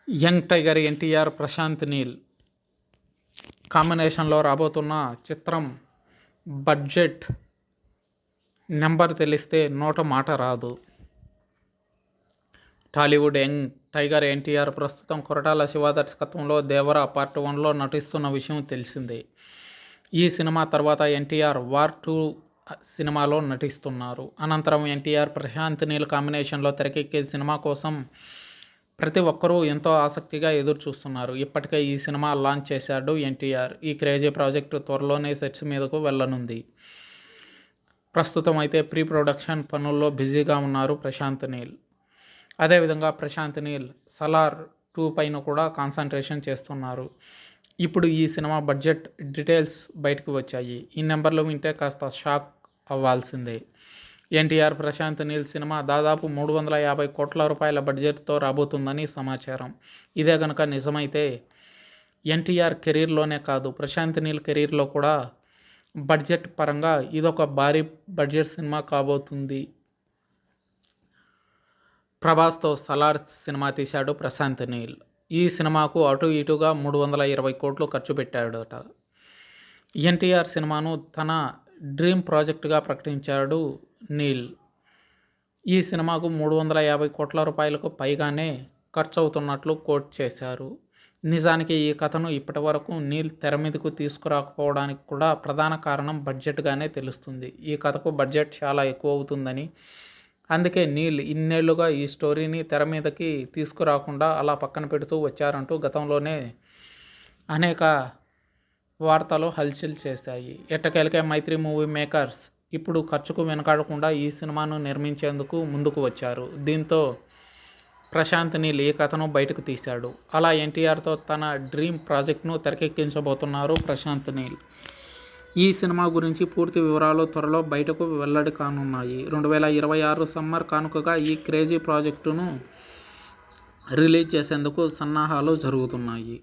Young tiger NTR, Prashanth Neel కాంబినేషన్లో రాబోతున్న చిత్రం బడ్జెట్ నెంబర్ తెలిస్తే నోట మాట రాదు. టాలీవుడ్ యంగ్ టైగర్ ఎన్టీఆర్ ప్రస్తుతం కొరటాల శివ దర్శకత్వంలో దేవరా పార్ట్ 1లో నటిస్తున్న విషయం తెలిసిందే. ఈ సినిమా తర్వాత ఎన్టీఆర్ వార్ 2 సినిమాలో నటిస్తున్నారు. అనంతరం ఎన్టీఆర్, ప్రశాంత్ నీల్ కాంబినేషన్లో తెరకెక్కే సినిమా కోసం ప్రతి ఒక్కరూ ఎంతో ఆసక్తిగా ఎదురు చూస్తున్నారు. ఇప్పటికే ఈ సినిమా లాంచ్ చేశాడు ఎన్టీఆర్. ఈ క్రేజీ ప్రాజెక్టు త్వరలోనే సెట్స్ మీదకు వెళ్లనుంది. ప్రస్తుతం అయితే ప్రీ ప్రొడక్షన్ పనుల్లో బిజీగా ఉన్నారు ప్రశాంత్ నీల్. అదేవిధంగా ప్రశాంత్ నీల్ సలార్ 2 పైన కూడా కాన్సన్ట్రేషన్ చేస్తున్నారు. ఇప్పుడు ఈ సినిమా బడ్జెట్ డీటెయిల్స్ బయటకు వచ్చాయి. ఈ నెంబర్లు వింటే కాస్త షాక్ అవ్వాల్సిందే. ఎన్టీఆర్, ప్రశాంత్ నీల్ సినిమా దాదాపు 350 కోట్ల రూపాయల బడ్జెట్తో రాబోతుందని సమాచారం. ఇదే గనక నిజమైతే ఎన్టీఆర్ కెరీర్లోనే కాదు, ప్రశాంత్ నీల్ కెరీర్లో కూడా బడ్జెట్ పరంగా ఇదొక భారీ బడ్జెట్ సినిమా కాబోతుంది. ప్రభాస్తో సలార్ సినిమా తీశాడు ప్రశాంత్ నీల్. ఈ సినిమాకు అటు ఇటుగా 320 కోట్లు ఖర్చు పెట్టాడట. ఎన్టీఆర్ సినిమాను తన డ్రీమ్ ప్రాజెక్టుగా ప్రకటించాడు నీల్. ఈ సినిమాకు 350 కోట్ల రూపాయలకు పైగానే ఖర్చు అవుతున్నట్లు కోట్ చేశారు. నిజానికి ఈ కథను ఇప్పటి వరకు నీల్ తెర మీదకు తీసుకురాకపోవడానికి కూడా ప్రధాన కారణం బడ్జెట్గానే తెలుస్తుంది. ఈ కథకు బడ్జెట్ చాలా ఎక్కువ అవుతుందని, అందుకే నీల్ ఇన్నేళ్లుగా ఈ స్టోరీని తెర మీదకి తీసుకురాకుండా అలా పక్కన పెడుతూ వచ్చారంటూ గతంలోనే అనేక వార్తలు హల్చల్ చేశాయి. ఎట్టకేలకే మైత్రి మూవీ మేకర్స్ ఇప్పుడు ఖర్చుకు వెనకాడకుండా ఈ సినిమాను నిర్మించేందుకు ముందుకు వచ్చారు. దీంతో ప్రశాంత్ నీల్ ఈ కథను బయటకు తీశాడు. అలా ఎన్టీఆర్తో తన డ్రీమ్ ప్రాజెక్ట్ను తెరకెక్కించబోతున్నారు ప్రశాంత్ నీల్. ఈ సినిమా గురించి పూర్తి వివరాలు త్వరలో బయటకు వెల్లడి కానున్నాయి. 2026 సమ్మర్ కానుకగా ఈ క్రేజీ ప్రాజెక్టును రిలీజ్ చేసేందుకు సన్నాహాలు జరుగుతున్నాయి.